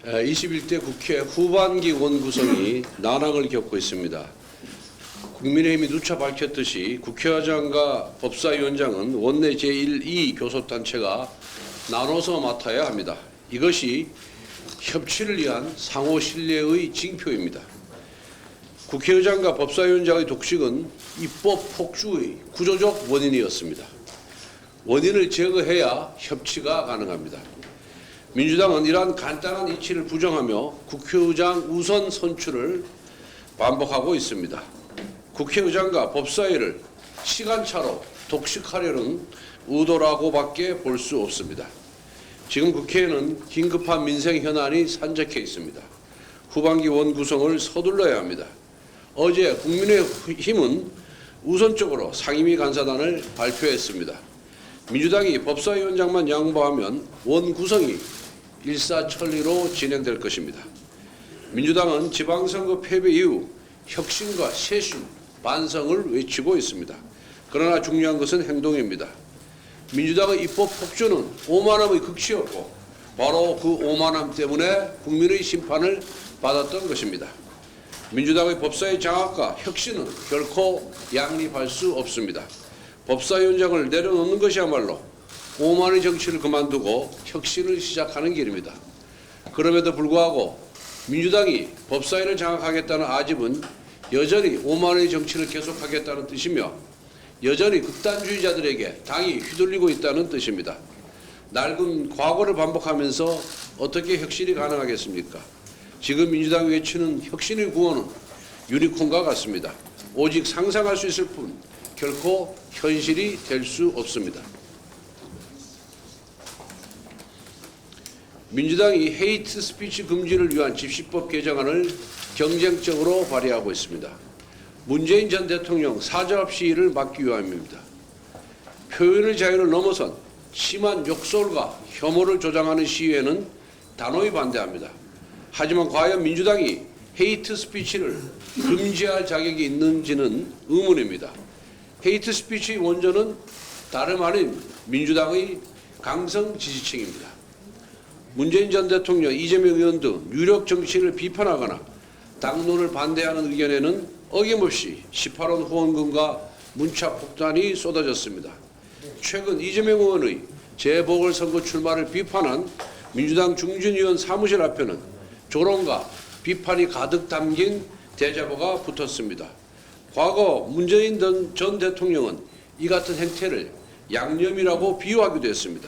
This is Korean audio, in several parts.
21대 국회 후반기 원구성이 난항을 겪고 있습니다. 국민의힘이 누차 밝혔듯이 국회의장과 법사위원장은 원내 제1, 2 교섭단체가 나눠서 맡아야 합니다. 이것이 협치를 위한 상호 신뢰의 징표입니다. 국회의장과 법사위원장의 독식은 입법 폭주의 구조적 원인이었습니다. 원인을 제거해야 협치가 가능합니다. 민주당은 이러한 간단한 이치를 부정하며 국회의장 우선 선출을 반복하고 있습니다. 국회의장과 법사위를 시간차로 독식하려는 의도라고밖에 볼 수 없습니다. 지금 국회에는 긴급한 민생 현안이 산적해 있습니다. 후반기 원구성을 서둘러야 합니다. 어제 국민의힘은 우선적으로 상임위 간사단을 발표했습니다. 민주당이 법사위원장만 양보하면 원구성이 일사천리로 진행될 것입니다. 민주당은 지방선거 패배 이후 혁신과 쇄신, 반성을 외치고 있습니다. 그러나 중요한 것은 행동입니다. 민주당의 입법 폭주는 오만함의 극치였고 바로 그 오만함 때문에 국민의 심판을 받았던 것입니다. 민주당의 법사위 장악과 혁신은 결코 양립할 수 없습니다. 법사위원장을 내려놓는 것이야말로 오만의 정치를 그만두고 혁신을 시작하는 길입니다. 그럼에도 불구하고 민주당이 법사위를 장악하겠다는 아집은 여전히 오만의 정치를 계속하겠다는 뜻이며 여전히 극단주의자들에게 당이 휘둘리고 있다는 뜻입니다. 낡은 과거를 반복하면서 어떻게 혁신이 가능하겠습니까? 지금 민주당이 외치는 혁신의 구호는 유니콘과 같습니다. 오직 상상할 수 있을 뿐 결코 현실이 될 수 없습니다. 민주당이 헤이트 스피치 금지를 위한 집시법 개정안을 경쟁적으로 발의하고 있습니다. 문재인 전 대통령 사자업 시위를 막기 위함입니다. 표현의 자유를 넘어선 심한 욕설과 혐오를 조장하는 시위에는 단호히 반대합니다. 하지만 과연 민주당이 헤이트 스피치를 금지할 자격이 있는지는 의문입니다. 헤이트 스피치의 원조는 다름 아닌 민주당의 강성 지지층입니다. 문재인 전 대통령, 이재명 의원 등 유력 정치인을 비판하거나 당론을 반대하는 의견에는 어김없이 18원 후원금과 문자 폭탄이 쏟아졌습니다. 최근 이재명 의원의 재보궐선거 출마를 비판한 민주당 중진위원 사무실 앞에는 조롱과 비판이 가득 담긴 대자보가 붙었습니다. 과거 문재인 전 대통령은 이 같은 행태를 양념이라고 비유하기도 했습니다.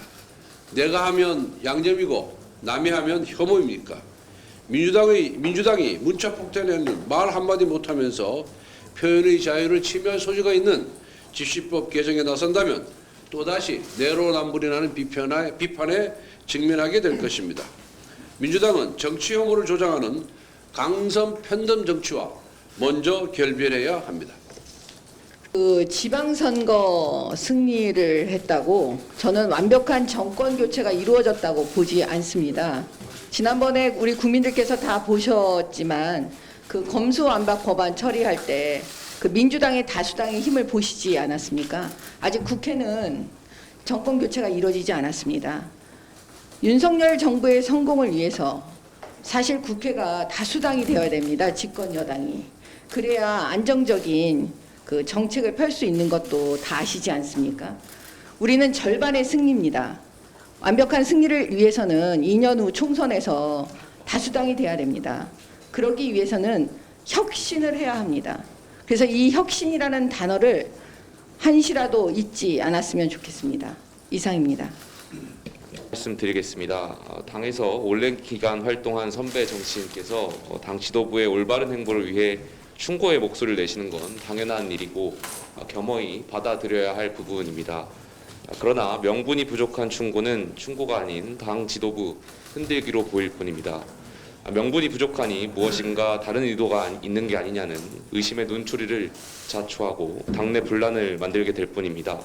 내가 하면 양념이고 남이 하면 혐오입니까? 민주당이 문자폭탄에는 말 한마디 못하면서 표현의 자유를 침해할 소지가 있는 집시법 개정에 나선다면 또다시 내로남불이라는 비판에 직면하게 될 것입니다. 민주당은 정치 혐오를 조장하는 강성 편덤 정치와 먼저 결별해야 합니다. 지방선거 승리를 했다고 저는 완벽한 정권 교체가 이루어졌다고 보지 않습니다. 지난번에 우리 국민들께서 다 보셨지만 그 검수완박 법안 처리할 때 그 민주당의 다수당의 힘을 보시지 않았습니까? 아직 국회는 정권 교체가 이루어지지 않았습니다. 윤석열 정부의 성공을 위해서 사실 국회가 다수당이 되어야 됩니다. 집권 여당이. 그래야 안정적인 그 정책을 펼 수 있는 것도 다 아시지 않습니까? 우리는 절반의 승리입니다. 완벽한 승리를 위해서는 2년 후 총선에서 다수당이 돼야 됩니다. 그러기 위해서는 혁신을 해야 합니다. 그래서 이 혁신이라는 단어를 한시라도 잊지 않았으면 좋겠습니다. 이상입니다. 말씀드리겠습니다. 당에서 오랜 기간 활동한 선배 정치인께서 당 지도부의 올바른 행보를 위해 충고의 목소리를 내시는 건 당연한 일이고 겸허히 받아들여야 할 부분입니다. 그러나 명분이 부족한 충고는 충고가 아닌 당 지도부 흔들기로 보일 뿐입니다. 명분이 부족하니 무엇인가 다른 의도가 있는 게 아니냐는 의심의 눈초리를 자초하고 당내 분란을 만들게 될 뿐입니다.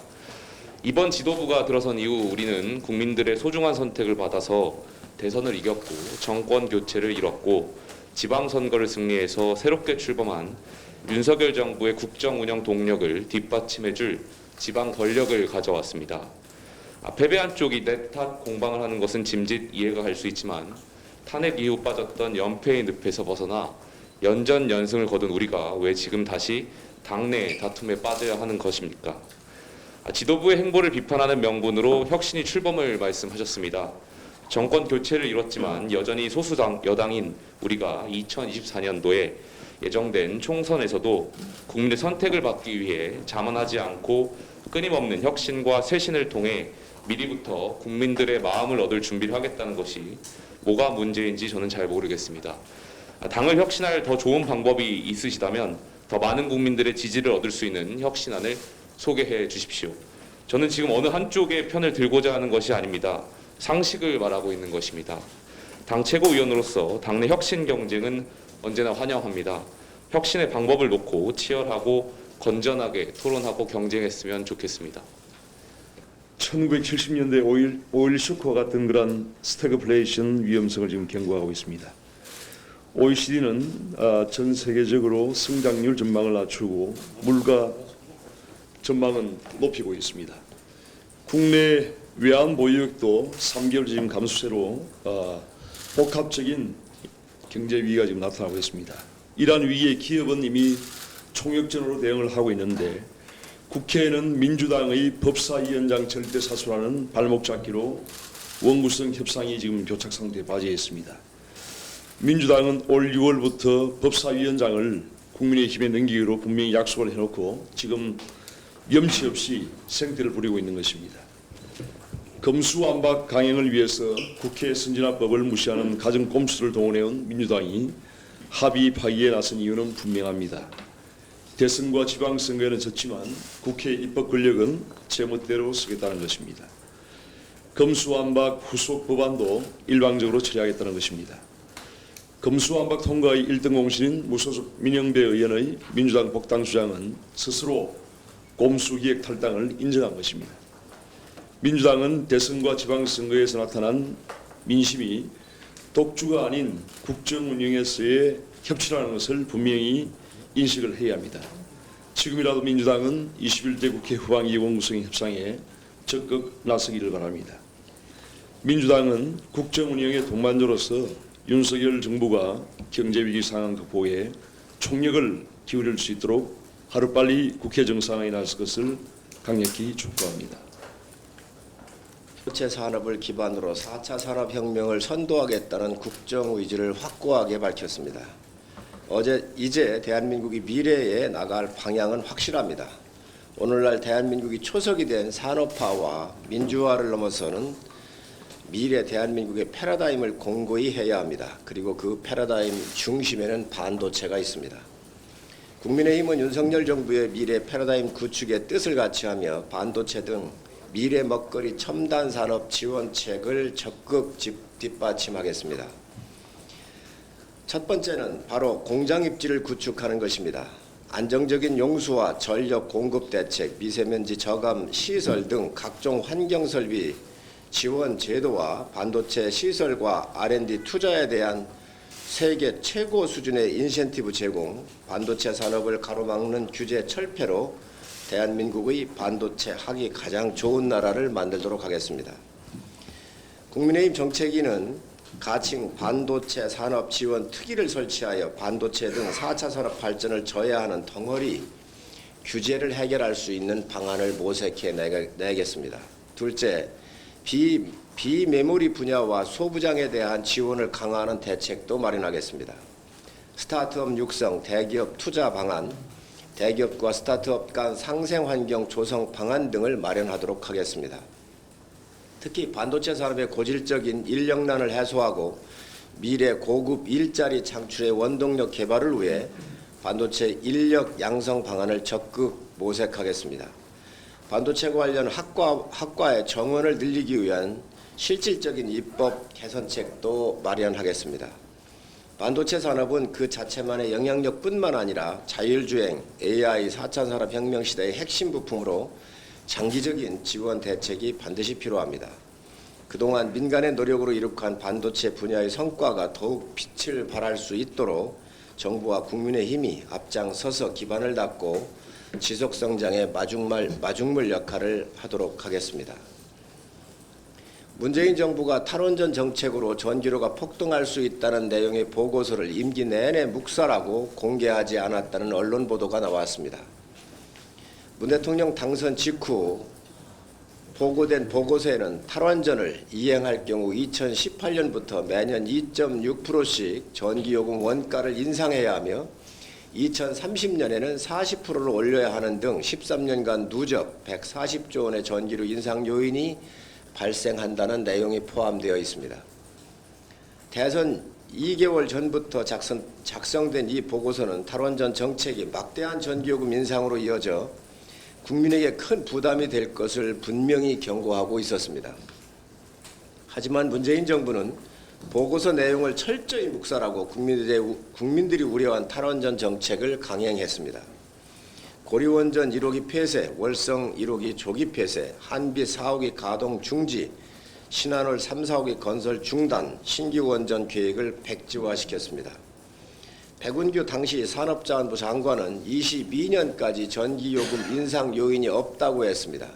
이번 지도부가 들어선 이후 우리는 국민들의 소중한 선택을 받아서 대선을 이겼고 정권 교체를 이뤘고 지방선거를 승리해서 새롭게 출범한 윤석열 정부의 국정 운영 동력을 뒷받침해줄 지방 권력을 가져왔습니다. 패배한 쪽이 내 탓 공방을 하는 것은 짐짓 이해가 갈 수 있지만 탄핵 이후 빠졌던 연패의 늪에서 벗어나 연전연승을 거둔 우리가 왜 지금 다시 당내 다툼에 빠져야 하는 것입니까? 지도부의 행보를 비판하는 명분으로 혁신이 출범을 말씀하셨습니다. 정권 교체를 이뤘지만 여전히 여당인 우리가 2024년도에 예정된 총선에서도 국민의 선택을 받기 위해 자만하지 않고 끊임없는 혁신과 쇄신을 통해 미리부터 국민들의 마음을 얻을 준비를 하겠다는 것이 뭐가 문제인지 저는 잘 모르겠습니다. 당을 혁신할 더 좋은 방법이 있으시다면 더 많은 국민들의 지지를 얻을 수 있는 혁신안을 소개해 주십시오. 저는 지금 어느 한쪽의 편을 들고자 하는 것이 아닙니다. 상식을 말하고 있는 것입니다. 당 최고위원으로서 당내 혁신 경쟁은 언제나 환영합니다. 혁신의 방법을 놓고 치열하고 건전하게 토론하고 경쟁했으면 좋겠습니다. 1970년대 5.1 쇼크와 같은 그런 스태그플레이션 위험성을 지금 경고하고 있습니다. OECD는 전 세계적으로 성장률 전망을 낮추고 물가 전망은 높이고 있습니다. 국내 외환 보유액도 3개월 지금 감소세로 복합적인 경제 위기가 지금 나타나고 있습니다. 이러한 위기에 기업은 이미 총력전으로 대응을 하고 있는데 국회에는 민주당의 법사위원장 절대 사수라는 발목 잡기로 원구성 협상이 지금 교착 상태에 빠져 있습니다. 민주당은 올 6월부터 법사위원장을 국민의힘에 넘기기로 분명히 약속을 해놓고 지금 염치 없이 생태를 부리고 있는 것입니다. 검수완박 강행을 위해서 국회 선진화법을 무시하는 가정 꼼수를 동원해온 민주당이 합의 파기에 나선 이유는 분명합니다. 대선과 지방선거에는 졌지만 국회 입법 권력은 제멋대로 쓰겠다는 것입니다. 검수완박 후속 법안도 일방적으로 처리하겠다는 것입니다. 검수완박 통과의 1등 공신인 무소속 민영배 의원의 민주당 복당 주장은 스스로 꼼수기획 탈당을 인정한 것입니다. 민주당은 대선과 지방선거에서 나타난 민심이 독주가 아닌 국정운영에서의 협치라는 것을 분명히 인식을 해야 합니다. 지금이라도 민주당은 21대 국회 후반기 원구성 협상에 적극 나서기를 바랍니다. 민주당은 국정운영의 동반자로서 윤석열 정부가 경제위기 상황 극복에 총력을 기울일 수 있도록 하루빨리 국회 정상화에 나설 것을 강력히 촉구합니다. 반도체 산업을 기반으로 4차 산업혁명을 선도하겠다는 국정 의지를 확고하게 밝혔습니다. 이제 대한민국이 미래에 나갈 방향은 확실합니다. 오늘날 대한민국이 초석이 된 산업화와 민주화를 넘어서는 미래 대한민국의 패러다임을 공고히 해야 합니다. 그리고 그 패러다임 중심에는 반도체가 있습니다. 국민의힘은 윤석열 정부의 미래 패러다임 구축에 뜻을 같이하며 반도체 등 미래 먹거리 첨단 산업 지원책을 적극 뒷받침하겠습니다. 첫 번째는 바로 공장 입지를 구축하는 것입니다. 안정적인 용수와 전력 공급 대책, 미세먼지 저감 시설 등 각종 환경 설비 지원 제도와 반도체 시설과 R&D 투자에 대한 세계 최고 수준의 인센티브 제공, 반도체 산업을 가로막는 규제 철폐로 대한민국의 반도체 하기 가장 좋은 나라를 만들도록 하겠습니다. 국민의힘 정책위는 가칭 반도체 산업 지원 특위를 설치하여 반도체 등 4차 산업 발전을 저해하는 덩어리 규제를 해결할 수 있는 방안을 모색해 내겠습니다. 둘째, 비메모리 분야와 소부장에 대한 지원을 강화하는 대책도 마련하겠습니다. 스타트업 육성, 대기업 투자 방안, 대기업과 스타트업 간 상생 환경 조성 방안 등을 마련하도록 하겠습니다. 특히 반도체 산업의 고질적인 인력난을 해소하고 미래 고급 일자리 창출의 원동력 개발을 위해 반도체 인력 양성 방안을 적극 모색하겠습니다. 반도체 관련 학과의 정원을 늘리기 위한 실질적인 입법 개선책도 마련하겠습니다. 반도체 산업은 그 자체만의 영향력뿐만 아니라 자율주행, AI, 4차 산업혁명 시대의 핵심 부품으로 장기적인 지원 대책이 반드시 필요합니다. 그동안 민간의 노력으로 이룩한 반도체 분야의 성과가 더욱 빛을 발할 수 있도록 정부와 국민의 힘이 앞장서서 기반을 닦고 지속성장의 마중물 역할을 하도록 하겠습니다. 문재인 정부가 탈원전 정책으로 전기료가 폭등할 수 있다는 내용의 보고서를 임기 내내 묵살하고 공개하지 않았다는 언론 보도가 나왔습니다. 문 대통령 당선 직후 보고된 보고서에는 탈원전을 이행할 경우 2018년부터 매년 2.6%씩 전기요금 원가를 인상해야 하며 2030년에는 40%를 올려야 하는 등 13년간 누적 140조 원의 전기료 인상 요인이 발생한다는 내용이 포함되어 있습니다. 대선 2개월 전부터 작성된 이 보고서는 탈원전 정책이 막대한 전기요금 인상으로 이어져 국민에게 큰 부담이 될 것을 분명히 경고하고 있었습니다. 하지만 문재인 정부는 보고서 내용을 철저히 묵살하고 국민들이 우려한 탈원전 정책을 강행했습니다. 고리원전 1호기 폐쇄, 월성 1호기 조기 폐쇄, 한비 4호기 가동 중지, 신한울 3, 4호기 건설 중단, 신규 원전 계획을 백지화시켰습니다. 백운규 당시 산업자원부 장관은 22년까지 전기요금 인상 요인이 없다고 했습니다.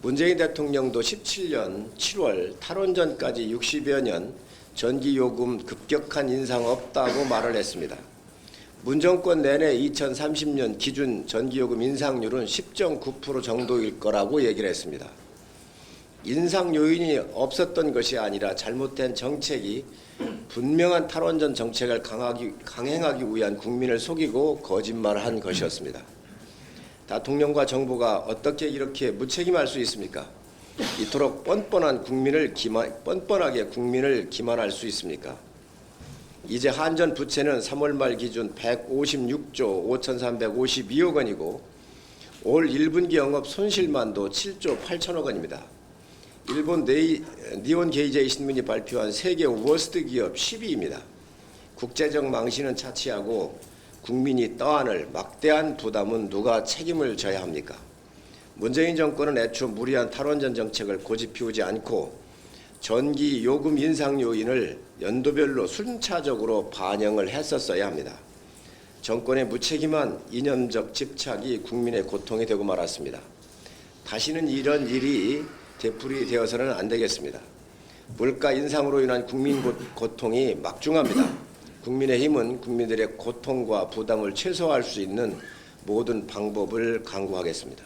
문재인 대통령도 17년 7월 탈원전까지 60여 년 전기요금 급격한 인상 없다고 말을 했습니다. 문 정권 내내 2030년 기준 전기요금 인상률은 10.9% 정도일 거라고 얘기를 했습니다. 인상 요인이 없었던 것이 아니라 잘못된 정책이 분명한 탈원전 정책을 강행하기 위한 국민을 속이고 거짓말한 것이었습니다. 대통령과 정부가 어떻게 이렇게 무책임할 수 있습니까? 이토록 뻔뻔하게 국민을 기만할 수 있습니까? 이제 한전 부채는 3월 말 기준 156조 5,352억 원이고 올 1분기 영업 손실만도 7조 8천억 원입니다. 일본 니온 게이제이 신문이 발표한 세계 워스트 기업 10위입니다. 국제적 망신은 차치하고 국민이 떠안을 막대한 부담은 누가 책임을 져야 합니까? 문재인 정권은 애초 무리한 탈원전 정책을 고집 피우지 않고 전기 요금 인상 요인을 연도별로 순차적으로 반영을 했었어야 합니다. 정권의 무책임한 이념적 집착이 국민의 고통이 되고 말았습니다. 다시는 이런 일이 되풀이되어서는 안 되겠습니다. 물가 인상으로 인한 국민 고통이 막중합니다. 국민의힘은 국민들의 고통과 부담을 최소화할 수 있는 모든 방법을 강구하겠습니다.